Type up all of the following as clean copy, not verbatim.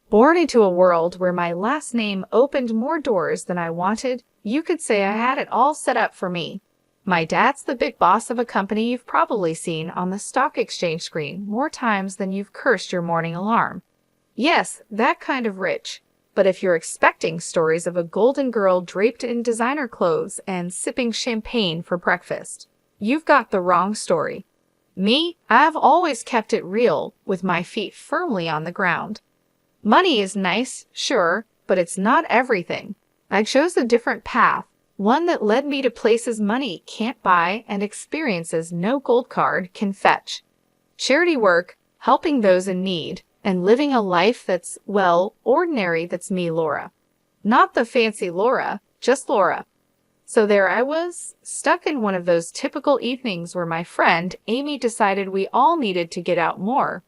Born into a world where my last name opened more doors than I wanted, you could say I had it all set up for me. My dad's the big boss of a company you've probably seen on the stock exchange screen more times than you've cursed your morning alarm. Yes, that kind of rich. But if you're expecting stories of a golden girl draped in designer clothes and sipping champagne for breakfast, you've got the wrong story. Me, I've always kept it real, with my feet firmly on the ground. Money is nice, sure, but it's not everything. I chose a different path, one that led me to places money can't buy and experiences no gold card can fetch. Charity work, helping those in need, and living a life that's, well, ordinary. That's me, Laura. Not the fancy Laura, just Laura. So there I was, stuck in one of those typical evenings where my friend Amy decided we all needed to get out more.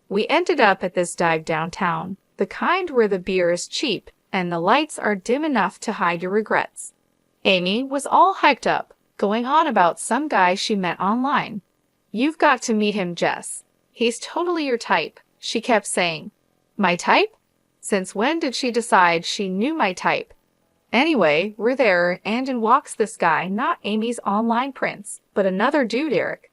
We ended up at this dive downtown, the kind where the beer is cheap and the lights are dim enough to hide your regrets. Amy was all hyped up, going on about some guy she met online. "You've got to meet him, Jess. He's totally your type," she kept saying. My type? Since when did she decide she knew my type? Anyway, we're there, and in walks this guy, not Amy's online prince, but another dude, Eric.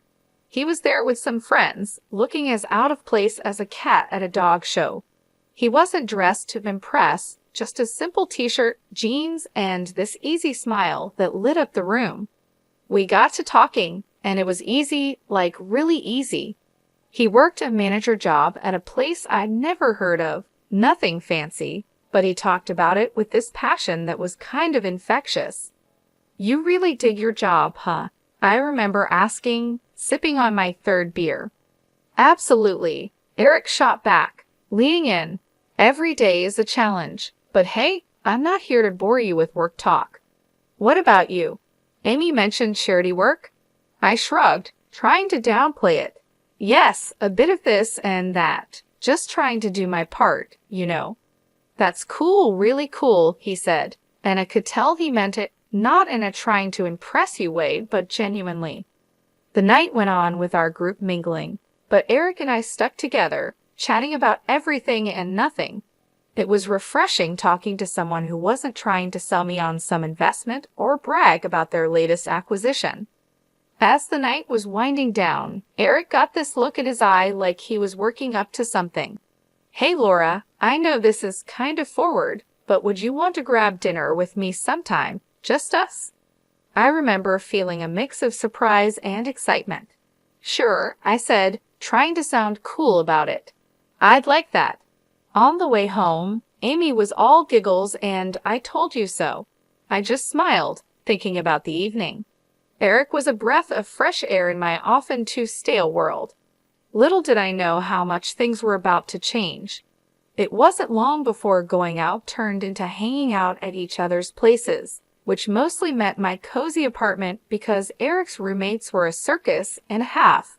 He was there with some friends, looking as out of place as a cat at a dog show. He wasn't dressed to impress, just a simple t-shirt, jeans, and this easy smile that lit up the room. We got to talking, and it was easy, like really easy. He worked a manager job at a place I'd never heard of, nothing fancy, but he talked about it with this passion that was kind of infectious. "You really dig your job, huh?" I remember asking, sipping on my third beer. "Absolutely," Eric shot back, leaning in. "Every day is a challenge, but hey, I'm not here to bore you with work talk." "What about you?" Amy mentioned charity work. I shrugged, trying to downplay it. "Yes, a bit of this and that. Just trying to do my part, you know." "That's cool, really cool," he said, and I could tell he meant it, not in a trying to impress you way, but genuinely. The night went on with our group mingling, but Eric and I stuck together, chatting about everything and nothing. It was refreshing talking to someone who wasn't trying to sell me on some investment or brag about their latest acquisition. As the night was winding down, Eric got this look in his eye like he was working up to something. "Hey, Laura, I know this is kind of forward, but would you want to grab dinner with me sometime? Just us?" I remember feeling a mix of surprise and excitement. "Sure," I said, trying to sound cool about it. "I'd like that." On the way home, Amy was all giggles and "I told you so." I just smiled, thinking about the evening. Eric was a breath of fresh air in my often too stale world. Little did I know how much things were about to change. It wasn't long before going out turned into hanging out at each other's places, which mostly meant my cozy apartment because Eric's roommates were a circus and a half.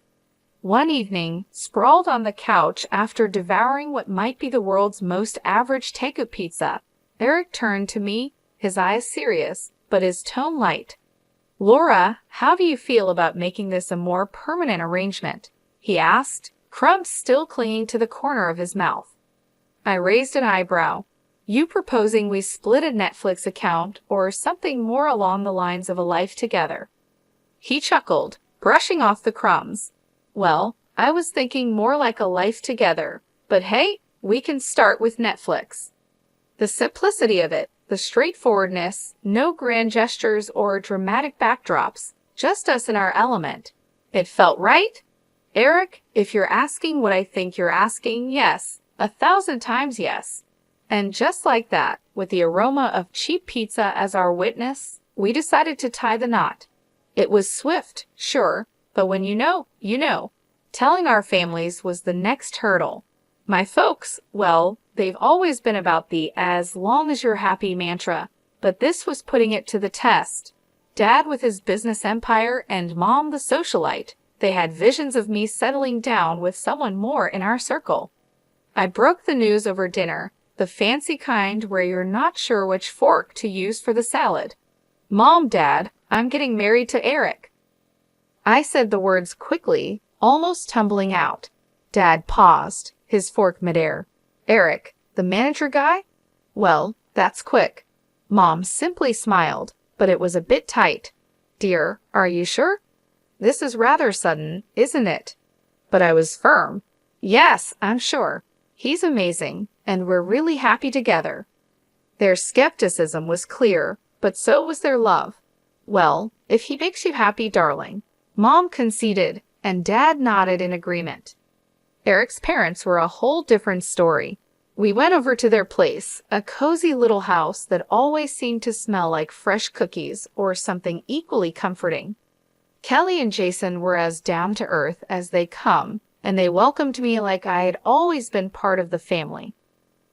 One evening, sprawled on the couch after devouring what might be the world's most average takeout pizza, Eric turned to me, his eyes serious, but his tone light. "Laura, how do you feel about making this a more permanent arrangement?" he asked, crumbs still clinging to the corner of his mouth. I raised an eyebrow. "You proposing we split a Netflix account or something more along the lines of a life together?" He chuckled, brushing off the crumbs. "Well, I was thinking more like a life together, but hey, we can start with Netflix." The simplicity of it, the straightforwardness, no grand gestures or dramatic backdrops, just us in our element. It felt right. Eric, if you're asking what I think you're asking, yes, 1,000 times yes. And just like that, with the aroma of cheap pizza as our witness, we decided to tie the knot. It was swift, sure, but when you know, you know. Telling our families was the next hurdle. My folks, well, they've always been about the "as long as you're happy" mantra, but this was putting it to the test. Dad with his business empire and Mom the socialite, they had visions of me settling down with someone more in our circle. I broke the news over dinner, the fancy kind where you're not sure which fork to use for the salad. "Mom, Dad, I'm getting married to Eric." I said the words quickly, almost tumbling out. Dad paused, his fork midair. "Eric, The manager guy? Well, that's quick. Mom simply smiled, but it was a bit tight. Dear, are you sure? This is rather sudden, isn't it? But I was firm. Yes, I'm sure. He's amazing, and we're really happy together. Their skepticism was clear, but so was their love. Well, if he makes you happy, darling. Mom conceded, and Dad nodded in agreement. Eric's parents were a whole different story. We went over to their place, a cozy little house that always seemed to smell like fresh cookies or something equally comforting. Kelly and Jason were as down-to-earth as they come, and they welcomed me like I had always been part of the family.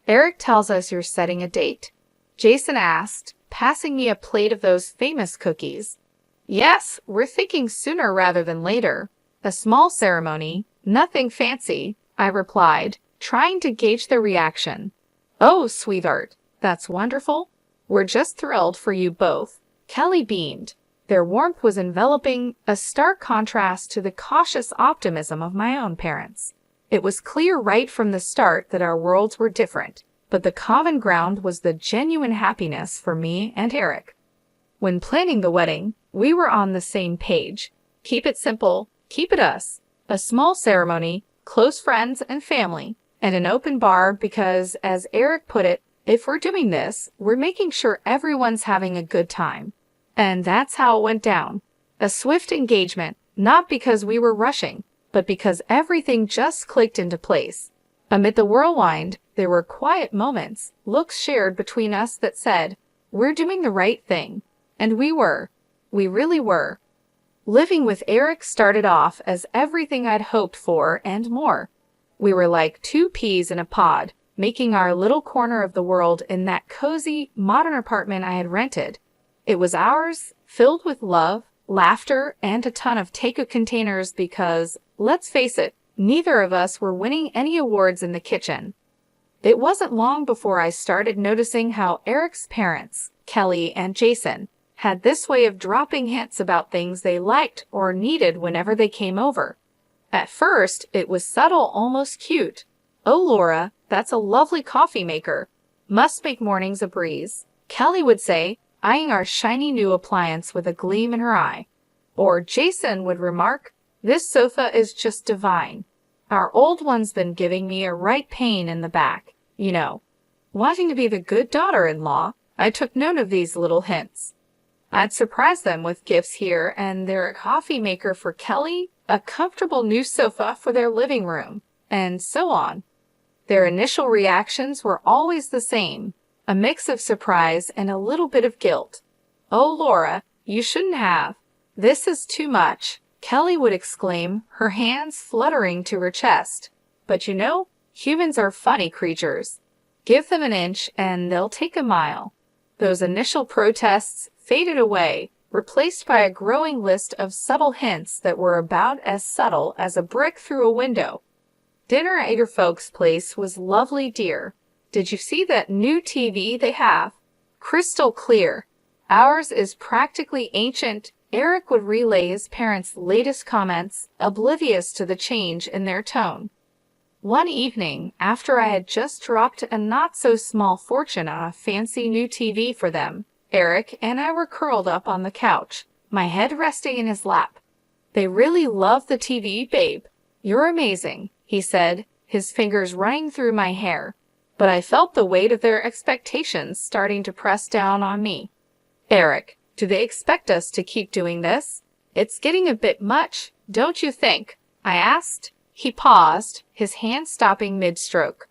Eric tells us you're setting a date. Jason asked, passing me a plate of those famous cookies. Yes, we're thinking sooner rather than later. A small ceremony, nothing fancy, I replied, trying to gauge their reaction. Oh, sweetheart, that's wonderful. We're just thrilled for you both. Kelly beamed. Their warmth was enveloping, a stark contrast to the cautious optimism of my own parents. It was clear right from the start that our worlds were different, but the common ground was the genuine happiness for me and Eric. When planning the wedding, we were on the same page. Keep it simple, keep it us. A small ceremony, close friends and family, and an open bar because, as Eric put it, if we're doing this, we're making sure everyone's having a good time. And that's how it went down. A swift engagement, not because we were rushing, but because everything just clicked into place. Amid the whirlwind, there were quiet moments, looks shared between us that said, we're doing the right thing. And we were. We really were. Living with Eric started off as everything I'd hoped for and more. We were like two peas in a pod, making our little corner of the world in that cozy, modern apartment I had rented. It was ours, filled with love, laughter, and a ton of takeout containers because, let's face it, neither of us were winning any awards in the kitchen. It wasn't long before I started noticing how Eric's parents, Kelly and Jason, had this way of dropping hints about things they liked or needed whenever they came over. At first, it was subtle, almost cute. Oh, Laura, that's a lovely coffee maker. Must make mornings a breeze, Kelly would say, eyeing our shiny new appliance with a gleam in her eye. Or Jason would remark, this sofa is just divine. Our old one's been giving me a right pain in the back, you know. Wanting to be the good daughter-in-law, I took note of these little hints. I'd surprise them with gifts here and their coffee maker for Kelly, a comfortable new sofa for their living room, and so on. Their initial reactions were always the same, a mix of surprise and a little bit of guilt. Oh, Laura, you shouldn't have. This is too much, Kelly would exclaim, her hands fluttering to her chest. But you know, humans are funny creatures. Give them an inch and they'll take a mile. Those initial protests faded away, replaced by a growing list of subtle hints that were about as subtle as a brick through a window. Dinner at your folks' place was lovely, dear. Did you see that new TV they have? Crystal clear. Ours is practically ancient. Eric would relay his parents' latest comments, oblivious to the change in their tone. One evening, after I had just dropped a not-so-small fortune on a fancy new TV for them, Eric and I were curled up on the couch, my head resting in his lap. They really love the TV, babe. You're amazing, he said, his fingers running through my hair. But I felt the weight of their expectations starting to press down on me. Eric, do they expect us to keep doing this? It's getting a bit much, don't you think? I asked. He paused, his hand stopping mid-stroke.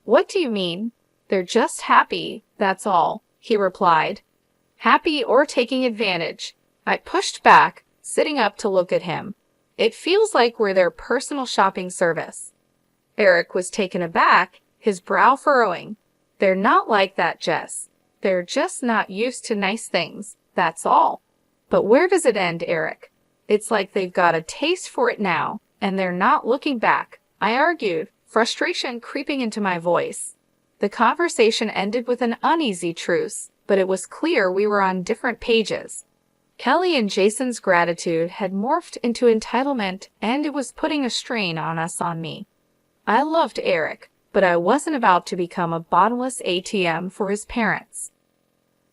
What do you mean? They're just happy, that's all, he replied. Happy or taking advantage. I pushed back, sitting up to look at him. It feels like we're their personal shopping service. Eric was taken aback, his brow furrowing. They're not like that, Jess. They're just not used to nice things, that's all. But where does it end, Eric? It's like they've got a taste for it now, and they're not looking back, I argued, frustration creeping into my voice. The conversation ended with an uneasy truce, but it was clear we were on different pages. Kelly and Jason's gratitude had morphed into entitlement, and it was putting a strain on me. I loved Eric, but I wasn't about to become a bottomless ATM for his parents.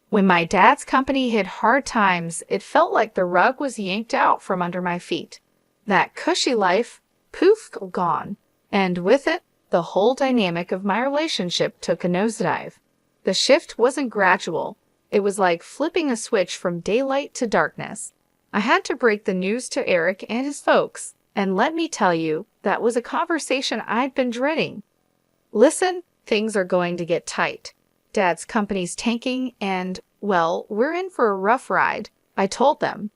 When my dad's company hit hard times, it felt like the rug was yanked out from under my feet. That cushy life, poof, gone. And with it, the whole dynamic of my relationship took a nosedive. The shift wasn't gradual. It was like flipping a switch from daylight to darkness. I had to break the news to Eric and his folks, and let me tell you, that was a conversation I'd been dreading. Listen, things are going to get tight. Dad's company's tanking and, well, we're in for a rough ride, I told them.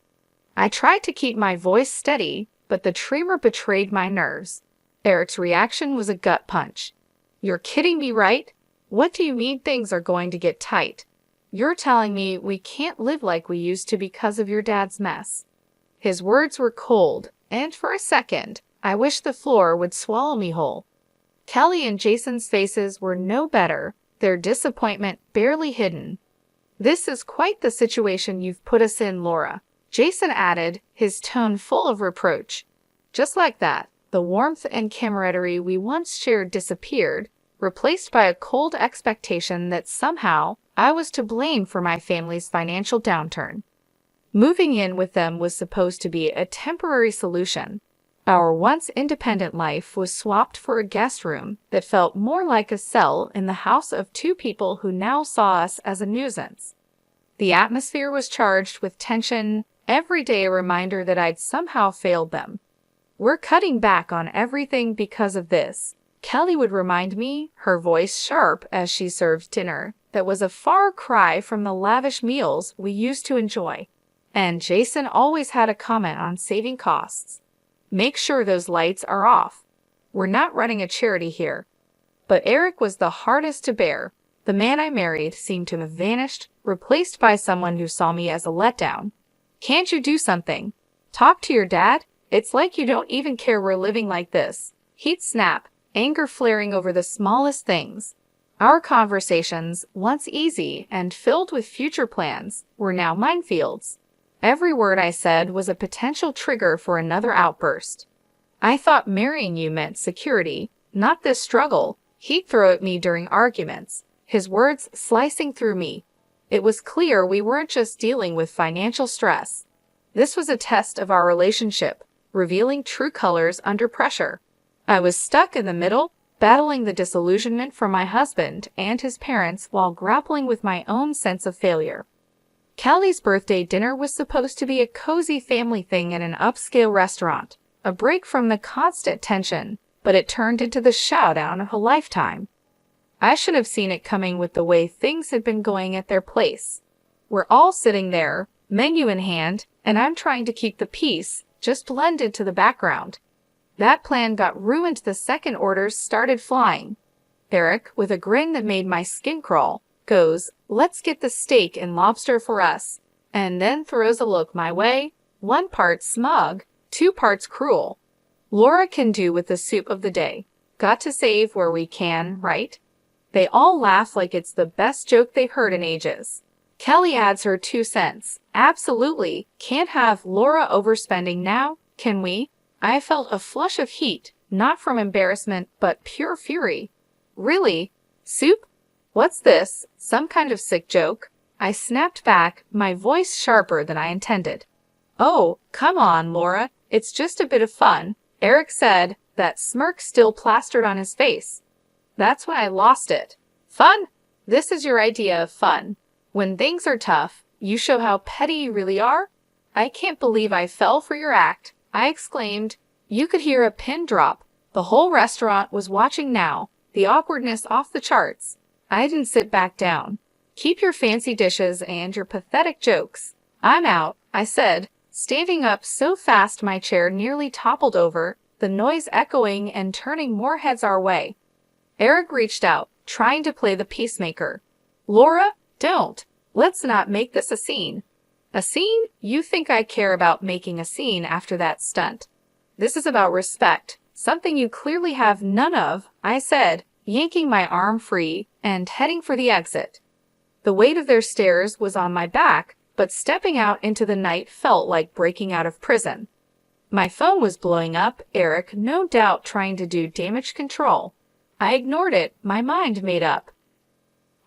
I tried to keep my voice steady, but the tremor betrayed my nerves. Eric's reaction was a gut punch. You're kidding me, right? What do you mean things are going to get tight? You're telling me we can't live like we used to because of your dad's mess. His words were cold, and for a second, I wished the floor would swallow me whole. Kelly and Jason's faces were no better, their disappointment barely hidden. This is quite the situation you've put us in, Laura, Jason added, his tone full of reproach. Just like that, the warmth and camaraderie we once shared disappeared, replaced by a cold expectation that somehow I was to blame for my family's financial downturn. Moving in with them was supposed to be a temporary solution. Our once independent life was swapped for a guest room that felt more like a cell in the house of two people who now saw us as a nuisance. The atmosphere was charged with tension, every day a reminder that I'd somehow failed them. We're cutting back on everything because of this, Kelly would remind me, her voice sharp as she served dinner that was a far cry from the lavish meals we used to enjoy. And Jason always had a comment on saving costs. Make sure those lights are off. We're not running a charity here. But Eric was the hardest to bear. The man I married seemed to have vanished, replaced by someone who saw me as a letdown. Can't you do something? Talk to your dad? It's like you don't even care we're living like this. He'd snap, anger flaring over the smallest things. Our conversations, once easy and filled with future plans, were now minefields. Every word I said was a potential trigger for another outburst. I thought marrying you meant security, not this struggle, he'd throw at me during arguments, his words slicing through me. It was clear we weren't just dealing with financial stress. This was a test of our relationship, revealing true colors under pressure. I was stuck in the middle, battling the disillusionment from my husband and his parents while grappling with my own sense of failure. Kelly's birthday dinner was supposed to be a cozy family thing at an upscale restaurant, a break from the constant tension, but it turned into the showdown of a lifetime. I should have seen it coming with the way things had been going at their place. We're all sitting there, menu in hand, and I'm trying to keep the peace, just blend into the background. That plan got ruined the second orders started flying. Eric, with a grin that made my skin crawl, goes, "Let's get the steak and lobster for us," and then throws a look my way, 1 part smug, 2 parts cruel. Laura can do with the soup of the day. Got to save where we can, right? They all laugh like it's the best joke they've heard in ages. Kelly adds her 2 cents. Absolutely. Can't have Laura overspending now, can we? I felt a flush of heat, not from embarrassment, but pure fury. Really? Soup? What's this? Some kind of sick joke? I snapped back, my voice sharper than I intended. Oh, come on, Laura. It's just a bit of fun, Eric said, that smirk still plastered on his face. That's when I lost it. Fun? This is your idea of fun. When things are tough, you show how petty you really are? I can't believe I fell for your act, I exclaimed. You could hear a pin drop. The whole restaurant was watching now, the awkwardness off the charts. I didn't sit back down. Keep your fancy dishes and your pathetic jokes. I'm out, I said, standing up so fast my chair nearly toppled over, the noise echoing and turning more heads our way. Eric reached out, trying to play the peacemaker. Laura, don't. Let's not make this a scene. A scene? You think I care about making a scene after that stunt? This is about respect, something you clearly have none of, I said, yanking my arm free and heading for the exit. The weight of their stares was on my back, but stepping out into the night felt like breaking out of prison. My phone was blowing up, Eric no doubt trying to do damage control. I ignored it, my mind made up.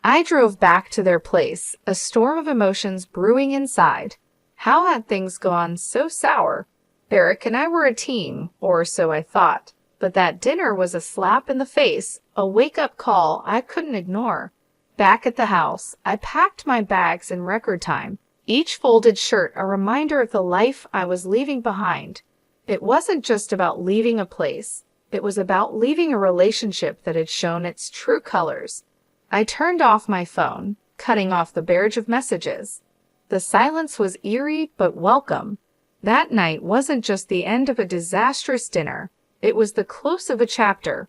I drove back to their place, a storm of emotions brewing inside. How had things gone so sour? Eric and I were a team, or so I thought. But that dinner was a slap in the face, a wake-up call I couldn't ignore. Back at the house, I packed my bags in record time, each folded shirt a reminder of the life I was leaving behind. It wasn't just about leaving a place. It was about leaving a relationship that had shown its true colors. I turned off my phone, cutting off the barrage of messages. The silence was eerie but welcome. That night wasn't just the end of a disastrous dinner. It was the close of a chapter.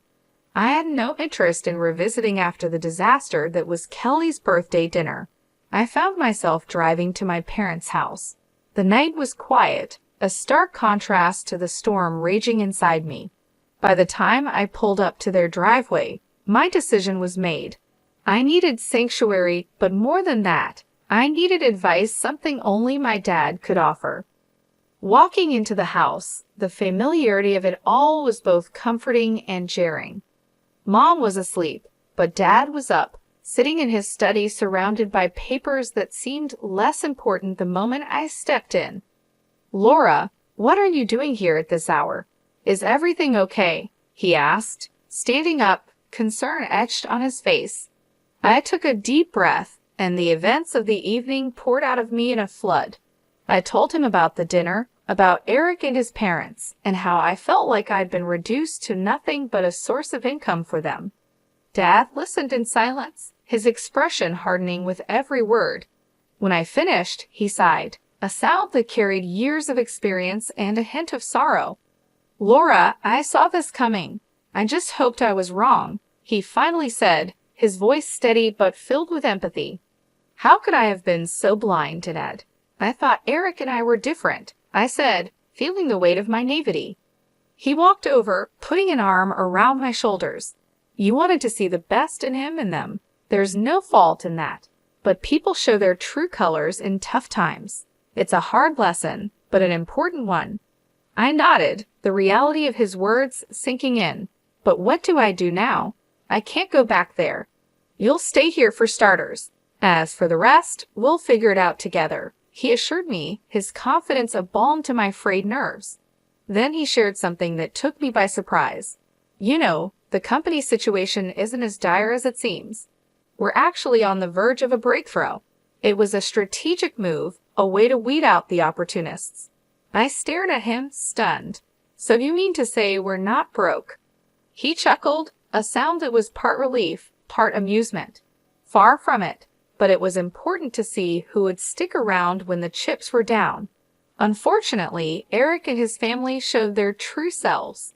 I had no interest in revisiting after the disaster that was Kelly's birthday dinner. I found myself driving to my parents' house. The night was quiet, a stark contrast to the storm raging inside me. By the time I pulled up to their driveway, my decision was made. I needed sanctuary, but more than that, I needed advice, something only my dad could offer. Walking into the house, the familiarity of it all was both comforting and jarring. Mom was asleep, but Dad was up, sitting in his study surrounded by papers that seemed less important the moment I stepped in. "Laura, what are you doing here at this hour? Is everything okay?" he asked, standing up, concern etched on his face. I took a deep breath, and the events of the evening poured out of me in a flood. I told him about the dinner, about Eric and his parents, and how I felt like I'd been reduced to nothing but a source of income for them. Dad listened in silence, his expression hardening with every word. When I finished, he sighed, a sound that carried years of experience and a hint of sorrow. "Laura, I saw this coming. I just hoped I was wrong," he finally said, his voice steady but filled with empathy. "How could I have been so blind, Dad? I thought Eric and I were different," I said, feeling the weight of my naivety. He walked over, putting an arm around my shoulders. "You wanted to see the best in him and them. There's no fault in that. But people show their true colors in tough times. It's a hard lesson, but an important one." I nodded, the reality of his words sinking in. "But what do I do now? I can't go back there. You'll stay here for starters. As for the rest, we'll figure it out together," he assured me, his confidence a balm to my frayed nerves. Then he shared something that took me by surprise. "You know, the company situation isn't as dire as it seems. We're actually on the verge of a breakthrough." It was a strategic move, a way to weed out the opportunists. I stared at him, stunned. "So you mean to say we're not broke?" He chuckled, a sound that was part relief, part amusement. Far from it, but it was important to see who would stick around when the chips were down. Unfortunately, Eric and his family showed their true selves.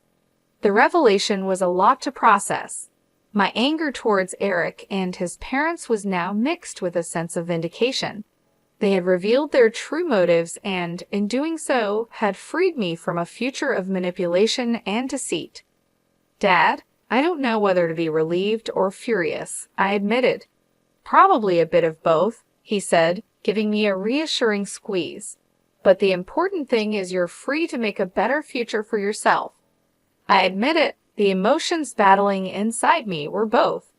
The revelation was a lot to process. My anger towards Eric and his parents was now mixed with a sense of vindication. They had revealed their true motives and, in doing so, had freed me from a future of manipulation and deceit. "Dad, I don't know whether to be relieved or furious," I admitted. "Probably a bit of both," he said, giving me a reassuring squeeze. "But the important thing is you're free to make a better future for yourself." I admit it, the emotions battling inside me were both.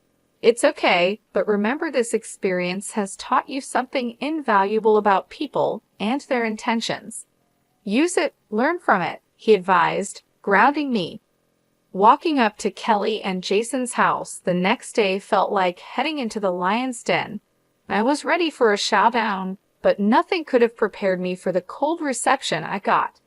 "It's okay, but remember this experience has taught you something invaluable about people and their intentions. Use it, learn from it," he advised, grounding me. Walking up to Kelly and Jason's house the next day felt like heading into the lion's den. I was ready for a showdown, but nothing could have prepared me for the cold reception I got.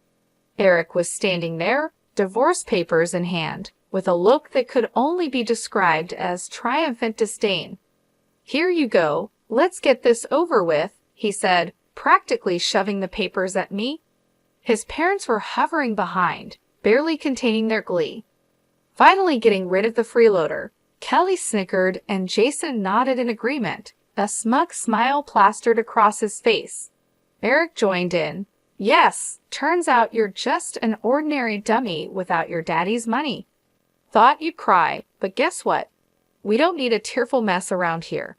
Eric was standing there, divorce papers in hand, with a look that could only be described as triumphant disdain. "Here you go, let's get this over with," he said, practically shoving the papers at me. His parents were hovering behind, barely containing their glee. Finally getting rid of the freeloader, Kelly snickered and Jason nodded in agreement, a smug smile plastered across his face. Eric joined in. "Yes, turns out you're just an ordinary dummy without your daddy's money. Thought you'd cry, but guess what? We don't need a tearful mess around here."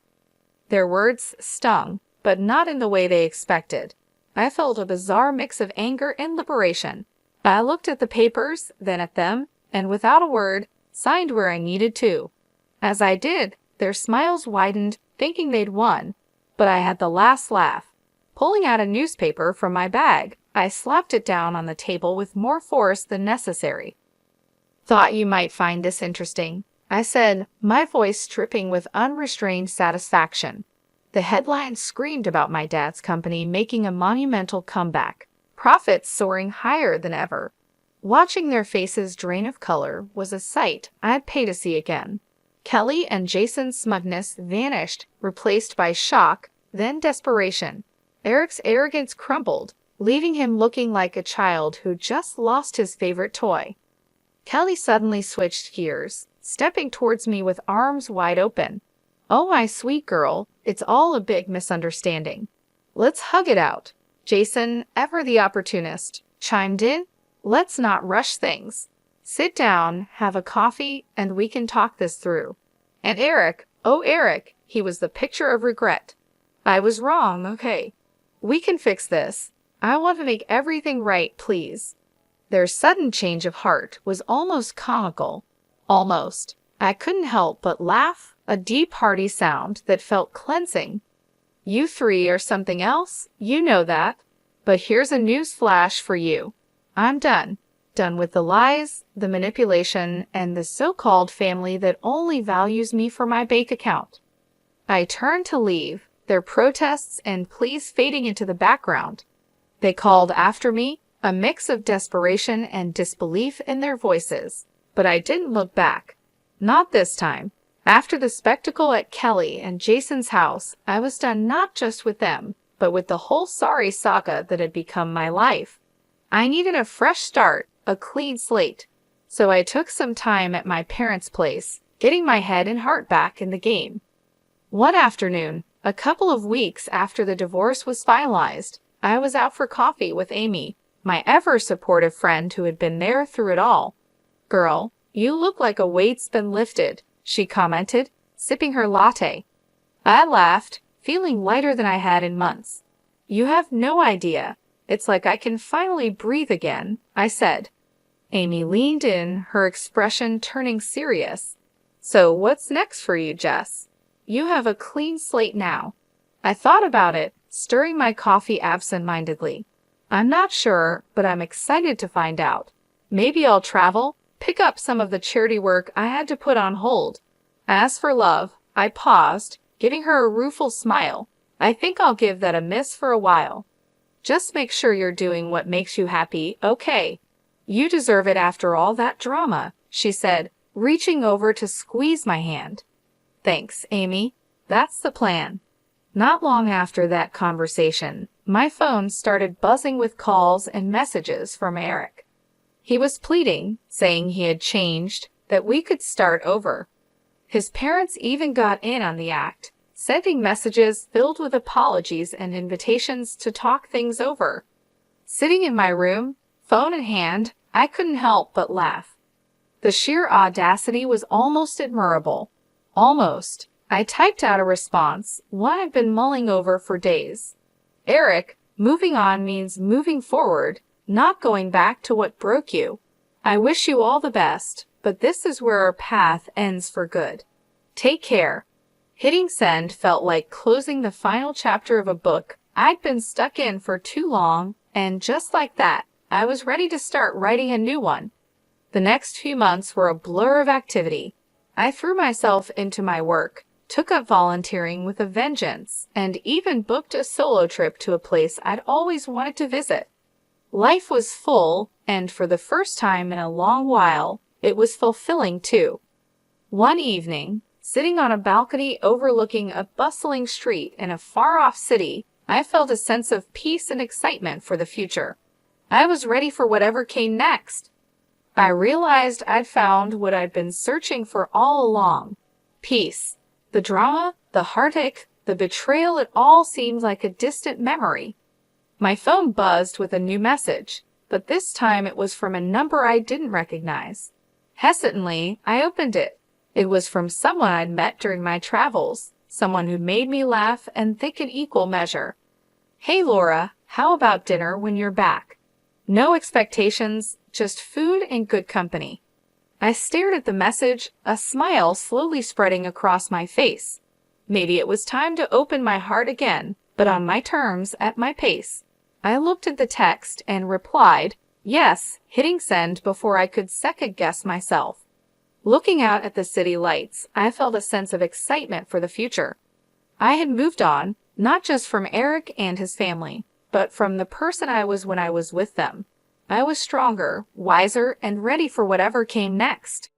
Their words stung, but not in the way they expected. I felt a bizarre mix of anger and liberation. I looked at the papers, then at them, and without a word, signed where I needed to. As I did, their smiles widened, thinking they'd won, but I had the last laugh. Pulling out a newspaper from my bag, I slapped it down on the table with more force than necessary. "Thought you might find this interesting," I said, my voice dripping with unrestrained satisfaction. The headline screamed about my dad's company making a monumental comeback, profits soaring higher than ever. Watching their faces drain of color was a sight I'd pay to see again. Kelly and Jason's smugness vanished, replaced by shock, then desperation. Eric's arrogance crumbled, leaving him looking like a child who just lost his favorite toy. Kelly suddenly switched gears, stepping towards me with arms wide open. "Oh, my sweet girl, it's all a big misunderstanding. Let's hug it out." Jason, ever the opportunist, chimed in. "Let's not rush things. Sit down, have a coffee, and we can talk this through." And Eric, oh Eric, he was the picture of regret. "I was wrong, okay. We can fix this. I want to make everything right, please." Their sudden change of heart was almost comical. Almost. I couldn't help but laugh, a deep, hearty sound that felt cleansing. "You three are something else, you know that. But here's a news flash for you. I'm done. Done with the lies, the manipulation, and the so-called family that only values me for my bank account." I turned to leave, their protests and pleas fading into the background. They called after me, a mix of desperation and disbelief in their voices, but I didn't look back. Not this time. After the spectacle at Kelly and Jason's house, I was done not just with them, but with the whole sorry saga that had become my life. I needed a fresh start, a clean slate. So I took some time at my parents' place, getting my head and heart back in the game. One afternoon, a couple of weeks after the divorce was finalized, I was out for coffee with Amy, my ever-supportive friend who had been there through it all. "Girl, you look like a weight's been lifted," she commented, sipping her latte. I laughed, feeling lighter than I had in months. "You have no idea. It's like I can finally breathe again," I said. Amy leaned in, her expression turning serious. "So what's next for you, Jess? You have a clean slate now." I thought about it, stirring my coffee absent-mindedly. "I'm not sure, but I'm excited to find out. Maybe I'll travel, pick up some of the charity work I had to put on hold. As for love," I paused, giving her a rueful smile. "I think I'll give that a miss for a while. Just make sure you're doing what makes you happy, okay? You deserve it after all that drama," she said, reaching over to squeeze my hand. "Thanks, Amy. That's the plan." Not long after that conversation, my phone started buzzing with calls and messages from Eric. He was pleading, saying he had changed, that we could start over. His parents even got in on the act, sending messages filled with apologies and invitations to talk things over. Sitting in my room, phone in hand, I couldn't help but laugh. The sheer audacity was almost admirable. Almost. I typed out a response, one I've been mulling over for days. "Eric, moving on means moving forward, not going back to what broke you. I wish you all the best, but this is where our path ends for good. Take care." Hitting send felt like closing the final chapter of a book I'd been stuck in for too long, and just like that, I was ready to start writing a new one. The next few months were a blur of activity. I threw myself into my work, took up volunteering with a vengeance, and even booked a solo trip to a place I'd always wanted to visit. Life was full, and for the first time in a long while, it was fulfilling too. One evening, sitting on a balcony overlooking a bustling street in a far-off city, I felt a sense of peace and excitement for the future. I was ready for whatever came next. I realized I'd found what I'd been searching for all along. Peace. The drama, the heartache, the betrayal, it all seemed like a distant memory. My phone buzzed with a new message, but this time it was from a number I didn't recognize. Hesitantly, I opened it. It was from someone I'd met during my travels, someone who made me laugh and think in equal measure. "Hey Laura, how about dinner when you're back? No expectations, just food and good company." I stared at the message, a smile slowly spreading across my face. Maybe it was time to open my heart again, but on my terms, at my pace. I looked at the text and replied, yes, hitting send before I could second-guess myself. Looking out at the city lights, I felt a sense of excitement for the future. I had moved on, not just from Eric and his family, but from the person I was when I was with them. I was stronger, wiser, and ready for whatever came next.